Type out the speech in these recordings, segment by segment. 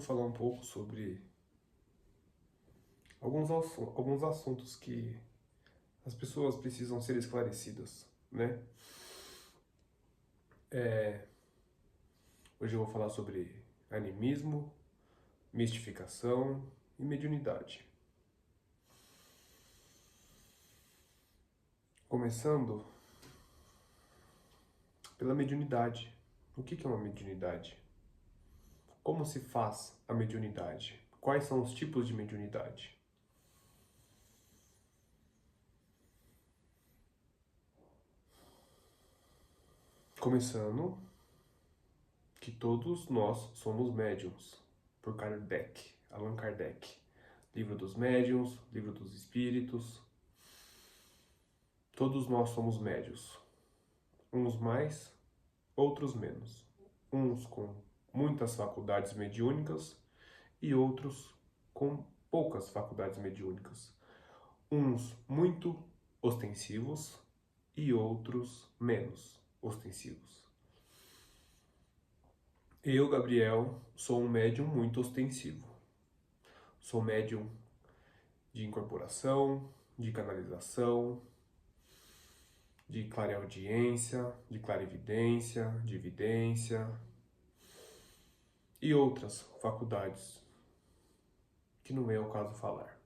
falar um pouco sobre alguns assuntos que as pessoas precisam ser esclarecidas, né? Hoje eu vou falar sobre animismo, mistificação e mediunidade. Começando pela mediunidade. O que é uma mediunidade? Como se faz a mediunidade? Quais são os tipos de mediunidade? Começando que todos nós somos médiums, por Kardec, Allan Kardec. Livro dos Médiuns, Livro dos Espíritos. Todos nós somos médios. Uns mais, outros menos. Uns com muitas faculdades mediúnicas e outros com poucas faculdades mediúnicas. Uns muito ostensivos e outros menos ostensivos. Eu, Gabriel, sou um médium muito ostensivo. Sou médium de incorporação, de canalização, de clareaudiência, de clarividência, de vidência e outras faculdades que não é o caso falar.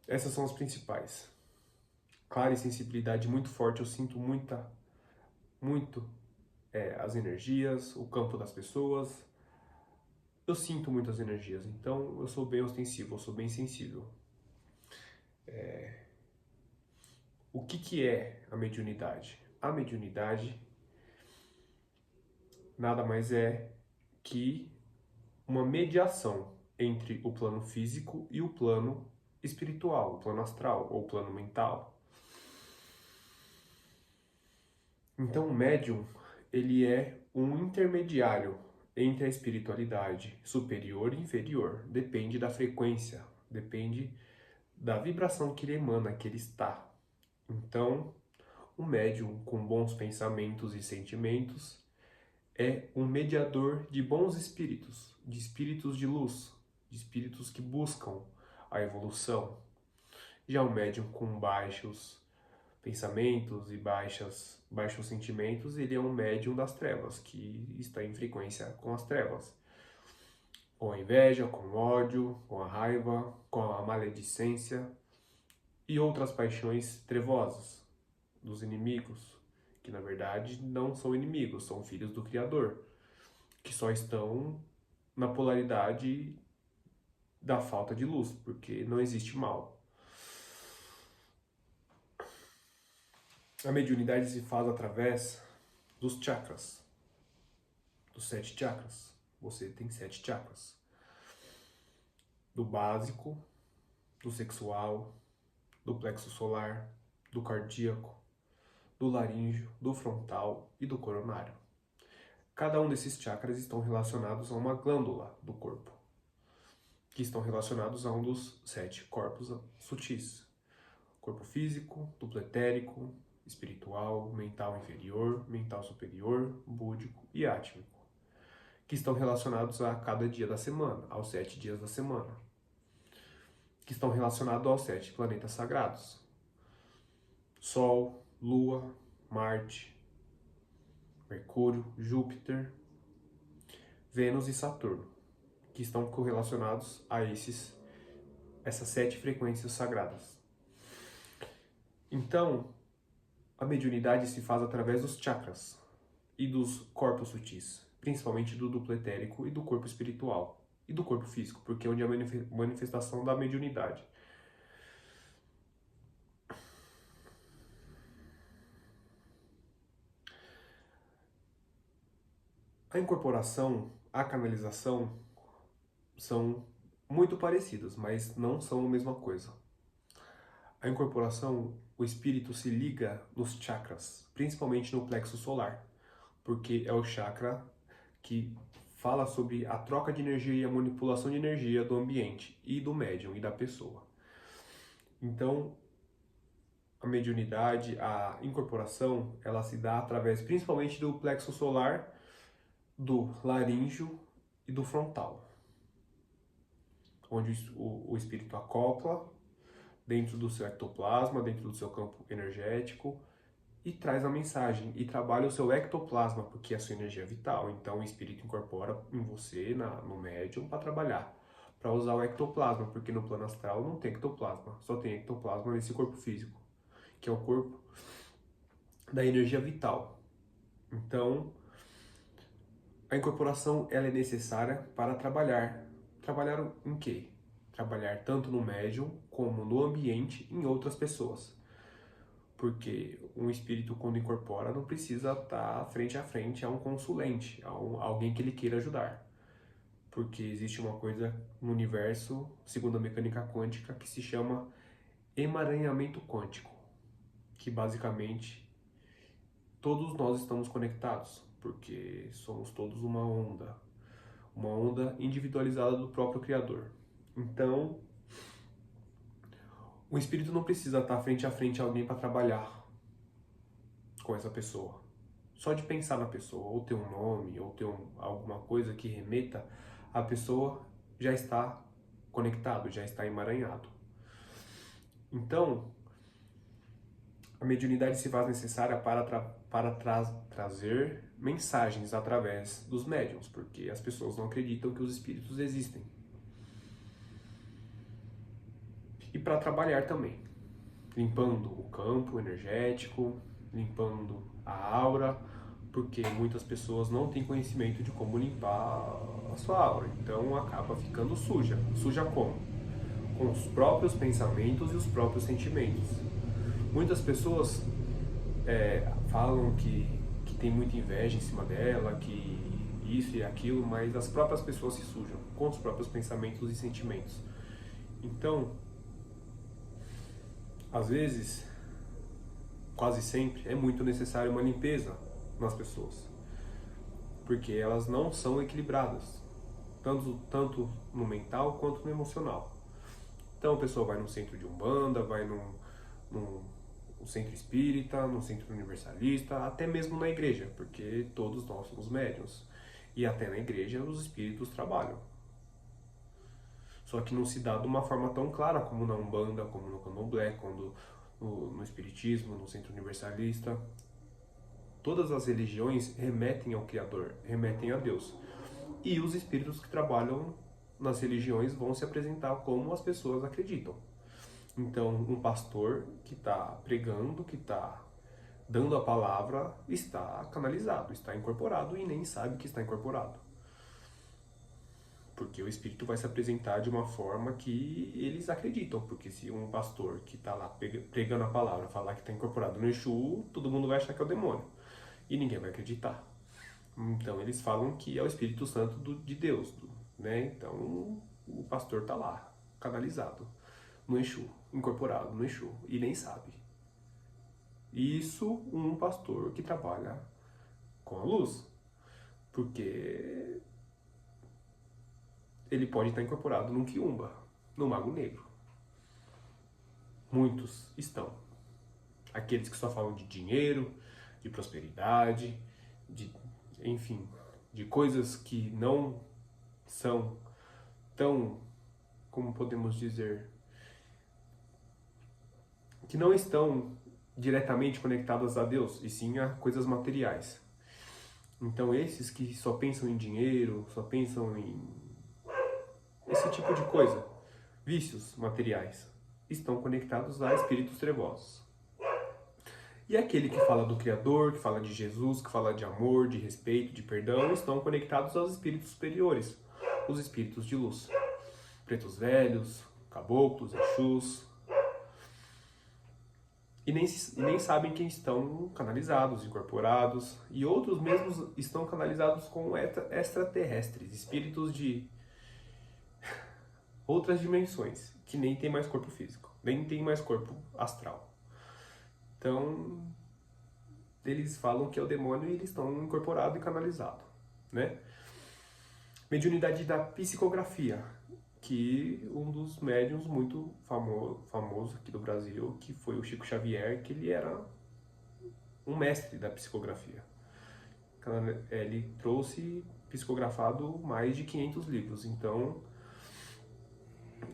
Essas são as principais. Clara e sensibilidade muito forte, eu sinto muito as energias, o campo das pessoas. Eu sinto muitas energias, então eu sou bem ostensivo, eu sou bem sensível. O que é a mediunidade? A mediunidade nada mais é que uma mediação entre o plano físico e o plano espiritual, o plano astral ou o plano mental. Então o médium, ele é um intermediário entre a espiritualidade superior e inferior. Depende da frequência, depende da vibração que ele emana, que ele está. Então, o médium com bons pensamentos e sentimentos é um mediador de bons espíritos, de espíritos de luz, de espíritos que buscam a evolução. Já o médium com baixos pensamentos e baixos sentimentos, ele é um médium das trevas, que está em frequência com as trevas. Com a inveja, com o ódio, com a raiva, com a maledicência e outras paixões trevosas dos inimigos, que na verdade não são inimigos, são filhos do Criador, que só estão na polaridade da falta de luz, porque não existe mal. A mediunidade se faz através dos chakras, dos 7 chakras. Você tem 7 chakras. Do básico, do sexual, do plexo solar, do cardíaco, do laríngeo, do frontal e do coronário. Cada um desses chakras estão relacionados a uma glândula do corpo, que estão relacionados a um dos 7 corpos sutis. Corpo físico, duplo etérico, espiritual, mental inferior, mental superior, búdico e átmico, que estão relacionados a cada dia da semana, aos 7 dias da semana, que estão relacionados aos 7 planetas sagrados: Sol, Lua, Marte, Mercúrio, Júpiter, Vênus e Saturno, que estão correlacionados a essas 7 frequências sagradas. Então, a mediunidade se faz através dos chakras e dos corpos sutis, principalmente do duplo etérico e do corpo espiritual e do corpo físico, porque é onde é a manifestação da mediunidade. A incorporação, a canalização são muito parecidas, mas não são a mesma coisa. A incorporação, o espírito se liga nos chakras, principalmente no plexo solar, porque é o chakra que fala sobre a troca de energia e a manipulação de energia do ambiente e do médium e da pessoa. Então, a mediunidade, a incorporação, ela se dá através principalmente do plexo solar, do laríngeo e do frontal, onde o espírito acopla dentro do seu ectoplasma, dentro do seu campo energético, e traz a mensagem, e trabalha o seu ectoplasma, porque é a sua energia vital. Então o espírito incorpora em você, no médium, para trabalhar, para usar o ectoplasma, porque no plano astral não tem ectoplasma, só tem ectoplasma nesse corpo físico, que é o corpo da energia vital. Então, a incorporação ela é necessária para trabalhar. Trabalhar em quê? Trabalhar tanto no médium como no ambiente em outras pessoas. Porque um espírito, quando incorpora, não precisa estar frente a frente a um consulente, a alguém que ele queira ajudar. Porque existe uma coisa no universo, segundo a mecânica quântica, que se chama emaranhamento quântico, que basicamente todos nós estamos conectados, porque somos todos uma onda individualizada do próprio Criador. Então, o espírito não precisa estar frente a frente a alguém para trabalhar com essa pessoa. Só de pensar na pessoa, ou ter um nome, ou ter alguma coisa que remeta, a pessoa já está conectado, já está emaranhado. Então, a mediunidade se faz necessária para trazer mensagens através dos médiuns, porque as pessoas não acreditam que os espíritos existem. E para trabalhar também, limpando o campo energético, limpando a aura, porque muitas pessoas não têm conhecimento de como limpar a sua aura, então acaba ficando suja. Suja como? Com os próprios pensamentos e os próprios sentimentos. Muitas pessoas falam que tem muita inveja em cima dela, que isso e aquilo, mas as próprias pessoas se sujam com os próprios pensamentos e sentimentos. Então, às vezes, quase sempre, é muito necessário uma limpeza nas pessoas, porque elas não são equilibradas, tanto no mental quanto no emocional. Então a pessoa vai no centro de Umbanda, vai num centro espírita, no centro universalista, até mesmo na igreja, porque todos nós somos médiuns. E até na igreja os espíritos trabalham. Só que não se dá de uma forma tão clara como na Umbanda, como no Candomblé, quando no Espiritismo, no Centro Universalista. Todas as religiões remetem ao Criador, remetem a Deus. E os espíritos que trabalham nas religiões vão se apresentar como as pessoas acreditam. Então, um pastor que está pregando, que está dando a palavra, está canalizado, está incorporado e nem sabe que está incorporado. Porque o espírito vai se apresentar de uma forma que eles acreditam. Porque se um pastor que está lá pregando a palavra falar que está incorporado no Exu, todo mundo vai achar que é o demônio. E ninguém vai acreditar. Então eles falam que é o Espírito Santo de Deus, né? Então o pastor está lá, canalizado no Exu, incorporado no Exu, e nem sabe. Isso um pastor que trabalha com a luz. Porque ele pode estar incorporado num quiumba, no mago negro. Muitos estão. Aqueles que só falam de dinheiro, de prosperidade, enfim, de coisas que não são tão, como podemos dizer, que não estão diretamente conectadas a Deus, e sim a coisas materiais. Então esses que só pensam em dinheiro, só pensam em esse tipo de coisa, vícios materiais, estão conectados a espíritos trevosos. E aquele que fala do Criador, que fala de Jesus, que fala de amor, de respeito, de perdão, estão conectados aos espíritos superiores, os espíritos de luz. Pretos velhos, caboclos, exus. E nem sabem quem estão canalizados, incorporados. E outros mesmos estão canalizados com extraterrestres, espíritos de outras dimensões, que nem tem mais corpo físico, nem tem mais corpo astral. Então, eles falam que é o demônio e eles estão incorporados e canalizados, né? Mediunidade da psicografia, que um dos médiuns muito famoso aqui do Brasil, que foi o Chico Xavier, que ele era um mestre da psicografia. Ele trouxe psicografado mais de 500 livros. Então,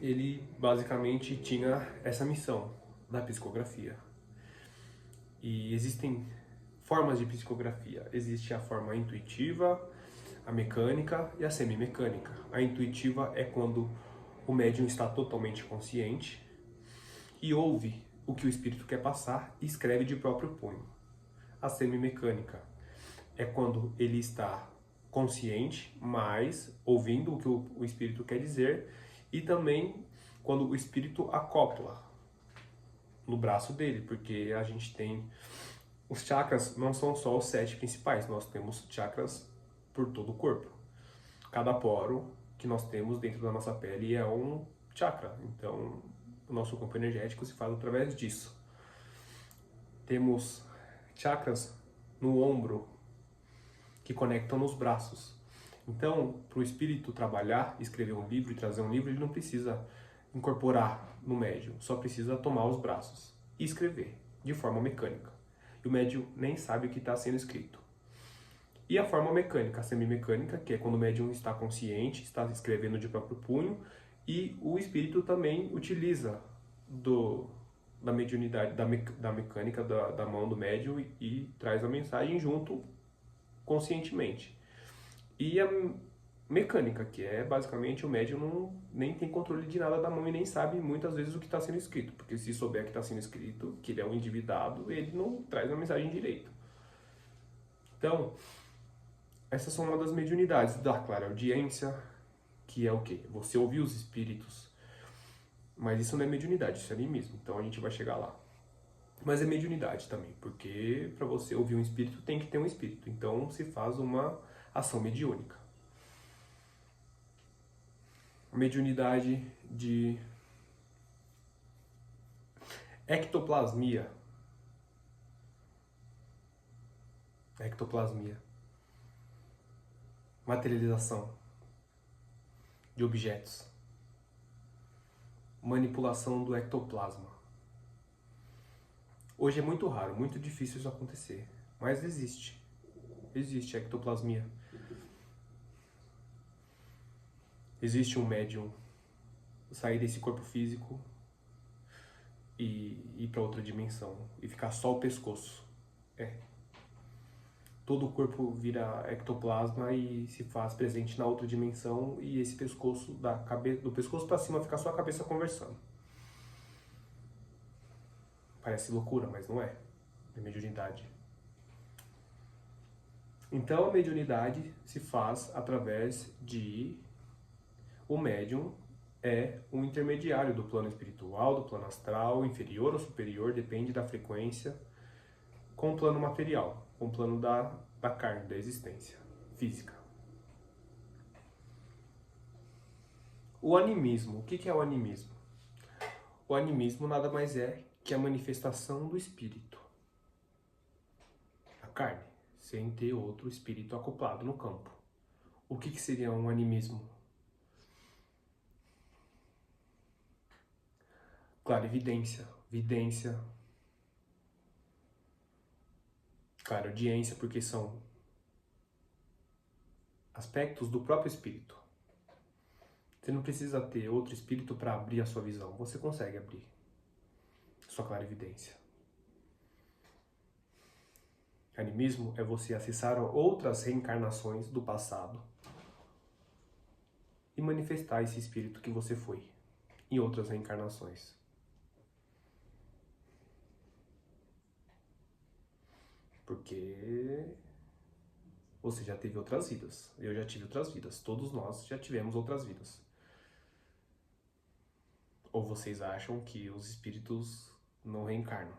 ele basicamente tinha essa missão da psicografia. E existem formas de psicografia. Existe a forma intuitiva, a mecânica e a semimecânica. A intuitiva é quando o médium está totalmente consciente e ouve o que o espírito quer passar e escreve de próprio punho. A semimecânica é quando ele está consciente, mas ouvindo o que o espírito quer dizer, e também quando o espírito acopla no braço dele, porque a gente tem... Os chakras não são só os 7 principais, nós temos chakras por todo o corpo. Cada poro que nós temos dentro da nossa pele é um chakra, então o nosso campo energético se faz através disso. Temos chakras no ombro que conectam nos braços. Então, para o espírito trabalhar, escrever um livro e trazer um livro, ele não precisa incorporar no médium, só precisa tomar os braços e escrever de forma mecânica. E o médium nem sabe o que está sendo escrito. E a forma mecânica, a semimecânica, que é quando o médium está consciente, está escrevendo de próprio punho, e o espírito também utiliza da mediunidade, da mecânica da mão do médium e traz a mensagem junto conscientemente. E a mecânica, que é basicamente o médium nem tem controle de nada da mão e nem sabe muitas vezes o que está sendo escrito, porque se souber que está sendo escrito, que ele é um endividado, ele não traz a mensagem direito. Então, essas são uma das mediunidades da clareaudiência, que é o quê? Você ouvir os espíritos. Mas isso não é mediunidade, isso é animismo, então a gente vai chegar lá. Mas é mediunidade também, porque para você ouvir um espírito tem que ter um espírito, então se faz uma ação mediúnica. Mediunidade de ectoplasmia. Ectoplasmia. Materialização de objetos. Manipulação do ectoplasma. Hoje é muito raro, muito difícil isso acontecer, mas existe. Existe ectoplasmia. Existe um médium sair desse corpo físico e ir para outra dimensão e ficar só o pescoço. Todo o corpo vira ectoplasma e se faz presente na outra dimensão, e esse pescoço, do pescoço para cima, fica só a cabeça conversando. Parece loucura, mas não é. É mediunidade. Então a mediunidade se faz através de... O médium é um intermediário do plano espiritual, do plano astral, inferior ou superior, depende da frequência, com o plano material, com o plano da carne, da existência física. O animismo. O que é o animismo? O animismo nada mais é que a manifestação do espírito. A carne, sem ter outro espírito acoplado no campo. O que seria um animismo? Clarividência, vidência, clareaudiência, porque são aspectos do próprio espírito. Você não precisa ter outro espírito para abrir a sua visão. Você consegue abrir sua clarividência. Animismo é você acessar outras reencarnações do passado e manifestar esse espírito que você foi em outras reencarnações. Porque você já teve outras vidas. Eu já tive outras vidas. Todos nós já tivemos outras vidas. Ou vocês acham que os espíritos não reencarnam?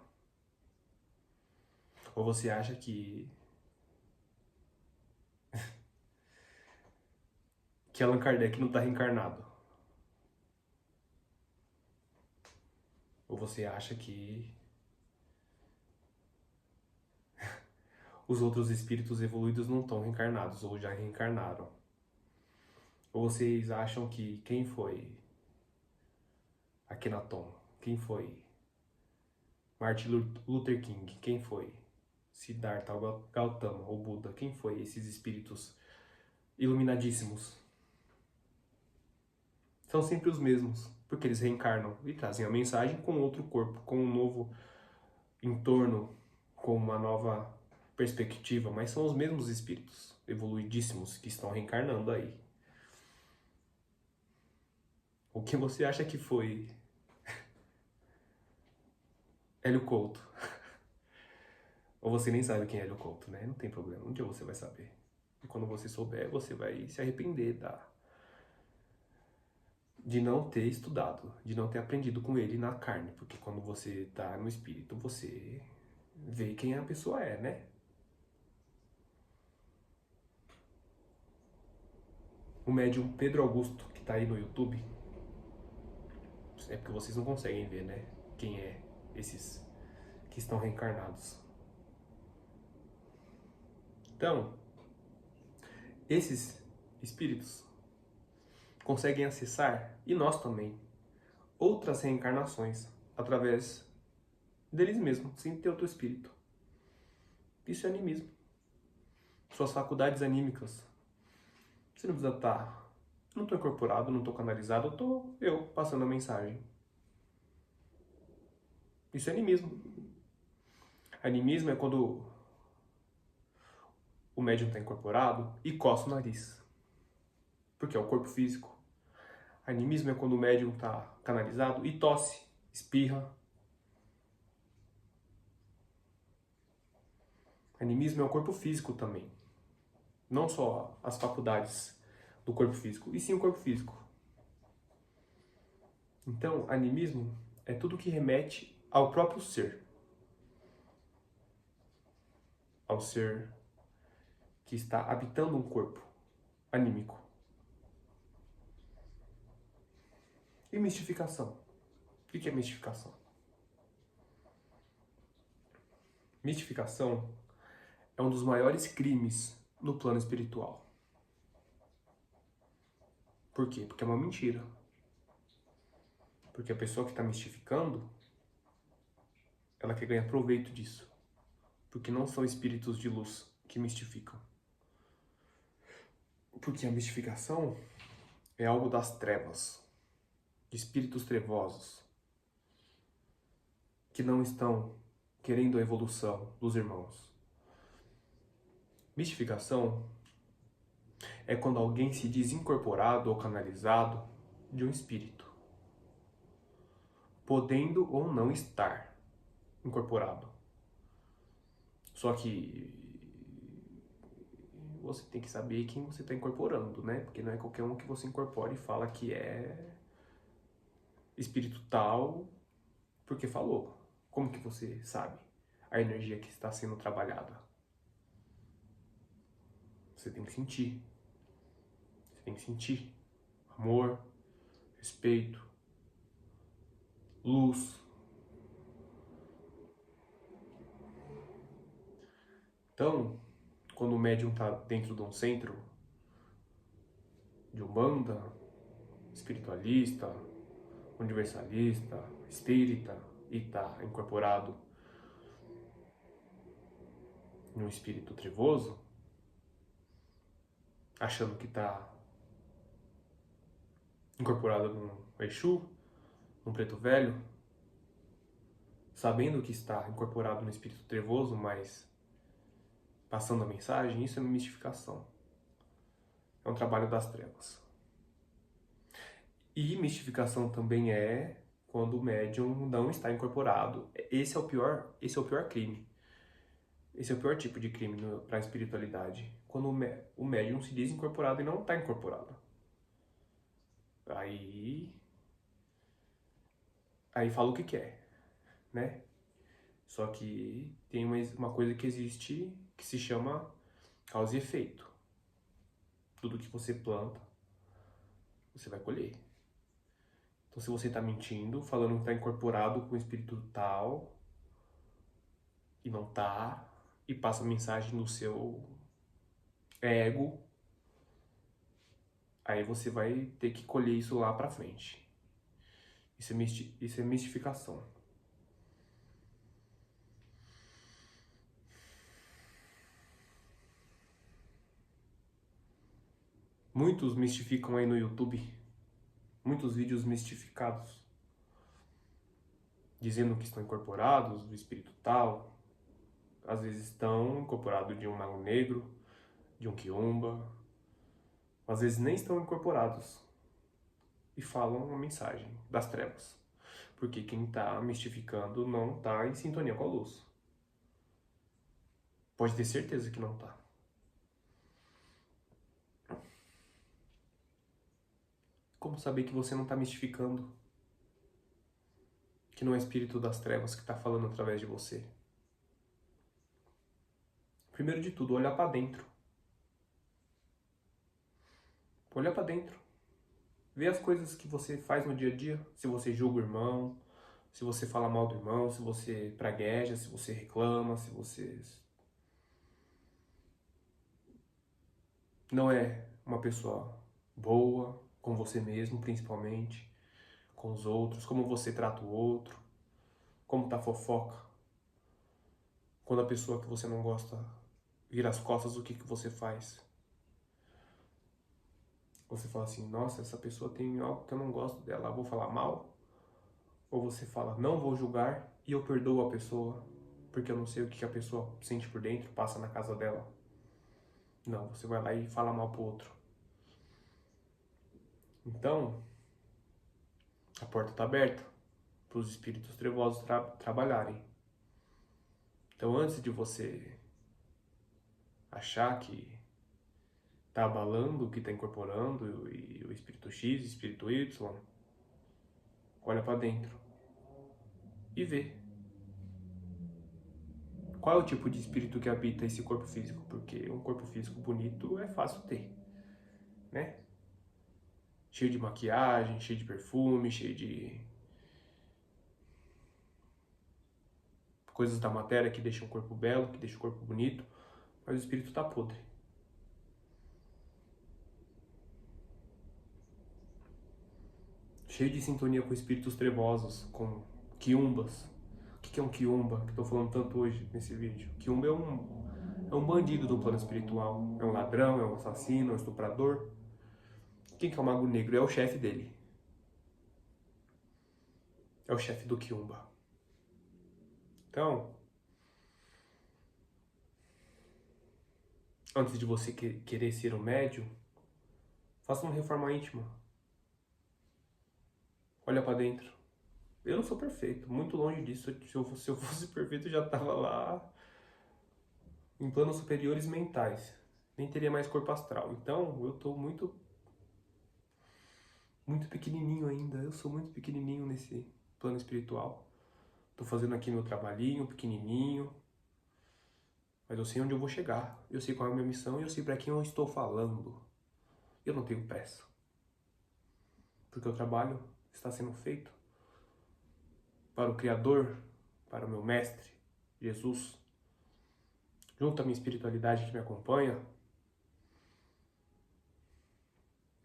Ou você acha que Allan Kardec não está reencarnado? Ou você acha que os outros espíritos evoluídos não estão reencarnados ou já reencarnaram? Ou vocês acham que quem foi Akhenaton? Quem foi Martin Luther King? Quem foi Siddhartha Gautama ou Buda? Quem foi esses espíritos iluminadíssimos. São sempre os mesmos, porque eles reencarnam e trazem a mensagem com outro corpo, com um novo entorno, com uma nova perspectiva, mas são os mesmos espíritos evoluidíssimos que estão reencarnando aí. O que você acha que foi Hélio Couto? Ou você nem sabe quem é Hélio Couto, né? Não tem problema, um dia você vai saber. E quando você souber, você vai se arrepender de não ter estudado, de não ter aprendido com ele na carne, porque quando você tá no espírito, você vê quem a pessoa é, né? O médium Pedro Augusto, que tá aí no YouTube, é porque vocês não conseguem ver, né? Quem é esses que estão reencarnados. Então, esses espíritos conseguem acessar, e nós também, outras reencarnações através deles mesmos, sem ter outro espírito. Isso é animismo. Suas faculdades anímicas. Você não precisa estar. Não estou incorporado, não estou canalizado, estou eu passando a mensagem. Isso é animismo. Animismo é quando o médium está incorporado e coça o nariz. Porque é o corpo físico. Animismo é quando o médium está canalizado e tosse, espirra. Animismo é o corpo físico também. Não só as faculdades do corpo físico, e sim o corpo físico. Então, animismo é tudo que remete ao próprio ser. Ao ser que está habitando um corpo anímico. E mistificação? O que é mistificação? Mistificação é um dos maiores crimes no plano espiritual. Por quê? Porque é uma mentira. Porque a pessoa que está mistificando, ela quer ganhar proveito disso. Porque não são espíritos de luz que mistificam. Porque a mistificação é algo das trevas, de espíritos trevosos, que não estão querendo a evolução dos irmãos. Mistificação é quando alguém se diz incorporado ou canalizado de um espírito, podendo ou não estar incorporado. Só que você tem que saber quem você está incorporando, né? Porque não é qualquer um que você incorpora e fala que é espírito tal, porque falou. Como que você sabe a energia que está sendo trabalhada? Você tem que sentir. Você tem que sentir amor, respeito, luz. Então, quando o médium está dentro de um centro de umbanda, espiritualista, universalista, espírita, e está incorporado num espírito trevoso, achando que está incorporado num Exu, num preto velho, sabendo que está incorporado no espírito trevoso, mas passando a mensagem, isso é mistificação. É um trabalho das trevas. E mistificação também é quando o médium não está incorporado. Esse é o pior crime. Esse é o pior tipo de crime para a espiritualidade. Quando o médium se diz incorporado e não está incorporado. Aí fala o que quer, né? Só que tem uma coisa que existe que se chama causa e efeito. Tudo que você planta, você vai colher. Então, se você está mentindo, falando que está incorporado com o espírito tal, e não tá, e passa a mensagem no seu ego, aí você vai ter que colher isso lá pra frente. Isso é mistificação. Muitos mistificam aí no YouTube, muitos vídeos mistificados, dizendo que estão incorporados do espírito tal. Às vezes estão incorporados de um mago negro, de um quiumba. Às vezes nem estão incorporados e falam uma mensagem das trevas. Porque quem está mistificando não está em sintonia com a luz. Pode ter certeza que não está. Como saber que você não está mistificando? Que não é espírito das trevas que está falando através de você? Primeiro de tudo, olhar para dentro. Olhar para dentro. Ver as coisas que você faz no dia a dia. Se você julga o irmão, se você fala mal do irmão, se você pragueja, se você reclama, se você não é uma pessoa boa com você mesmo, principalmente, com os outros, como você trata o outro, como tá a fofoca. Quando a pessoa que você não gosta vira as costas, o que você faz? Você fala assim, nossa, essa pessoa tem algo que eu não gosto dela, eu vou falar mal? Ou você fala, não vou julgar e eu perdoo a pessoa, porque eu não sei o que a pessoa sente por dentro, passa na casa dela. Não, você vai lá e fala mal pro outro. Então, a porta está aberta para os espíritos trevosos trabalharem. Então, antes de você achar que está abalando, que está incorporando e o espírito X, o espírito Y, olha para dentro e vê qual é o tipo de espírito que habita esse corpo físico, porque um corpo físico bonito é fácil ter, né? Cheio de maquiagem, cheio de perfume, cheio de coisas da matéria que deixam o corpo belo, que deixam o corpo bonito, mas o espírito está podre. Cheio de sintonia com espíritos trevosos, com quiumbas. O que é um quiumba, que estou falando tanto hoje nesse vídeo? Quiumba é um bandido do plano espiritual. É um ladrão, é um assassino, é um estuprador. Quem que é o mago negro? É o chefe dele. É o chefe do quiumba. Então, antes de você querer ser um médium, faça uma reforma íntima. Olha para dentro. Eu não sou perfeito, muito longe disso. Se eu fosse perfeito, eu já estava lá em planos superiores mentais. Nem teria mais corpo astral. Então, eu estou muito pequenininho ainda. Eu sou muito pequenininho nesse plano espiritual. Tô fazendo aqui meu trabalhinho, pequenininho. Mas eu sei onde eu vou chegar. Eu sei qual é a minha missão e eu sei para quem eu estou falando. Eu não tenho pressa. Porque o trabalho está sendo feito para o Criador, para o meu Mestre, Jesus. Junto à minha espiritualidade que me acompanha.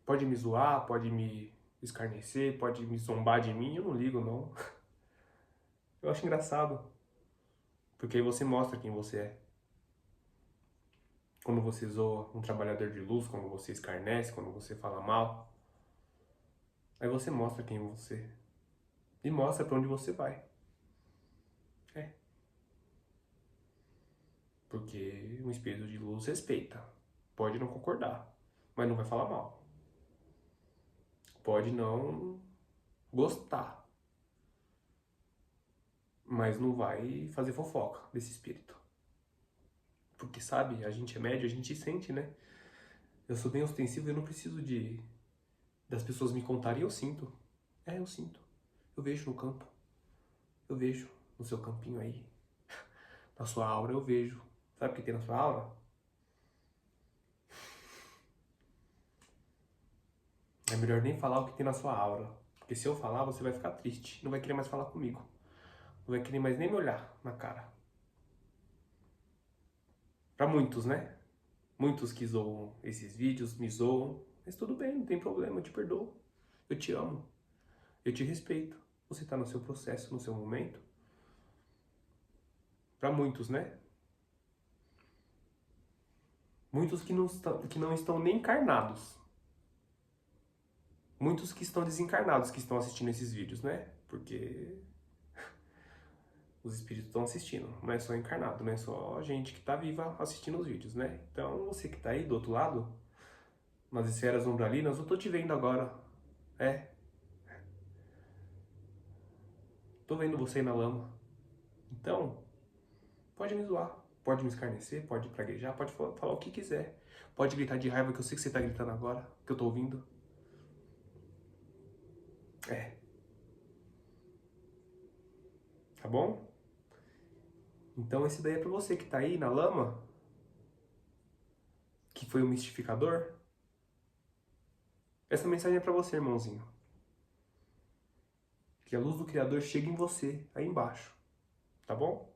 Pode me zoar, pode me escarnecer, pode me zombar de mim. Eu não ligo, não. Eu acho engraçado. Porque aí você mostra quem você é. Quando você zoa um trabalhador de luz, quando você escarnece, quando você fala mal, aí você mostra quem você é. E mostra para onde você vai. É. Porque um espírito de luz respeita. Pode não concordar, mas não vai falar mal. Pode não gostar, mas não vai fazer fofoca desse espírito. Porque sabe, a gente é médio, a gente sente, né? Eu sou bem ostensivo e eu não preciso das pessoas me contarem, eu sinto. É, eu sinto. Eu vejo no campo. Eu vejo no seu campinho aí. Na sua aura eu vejo. Sabe o que tem na sua aura? É melhor nem falar o que tem na sua aura. Porque se eu falar, você vai ficar triste. Não vai querer mais falar comigo. Não vai querer mais nem me olhar na cara. Pra muitos, né? Muitos que zoam esses vídeos, me zoam. Mas tudo bem, não tem problema, eu te perdoo. Eu te amo. Eu te respeito. Você tá no seu processo, no seu momento. Pra muitos, né? Muitos que não estão nem encarnados. Muitos que estão desencarnados que estão assistindo esses vídeos, né? Porque os espíritos estão assistindo, não é só encarnado, não é só gente que tá viva assistindo os vídeos, né? Então você que tá aí do outro lado, nas esferas umbralinas, eu tô te vendo agora. É, tô vendo você aí na lama. Então, pode me zoar, pode me escarnecer, pode praguejar, pode falar o que quiser. Pode gritar de raiva, que eu sei que você tá gritando agora, que eu tô ouvindo. É, tá bom? Então esse daí é pra você que tá aí na lama, que foi o mistificador. Essa mensagem é pra você, irmãozinho. Que a luz do Criador chegue em você, aí embaixo. Tá bom?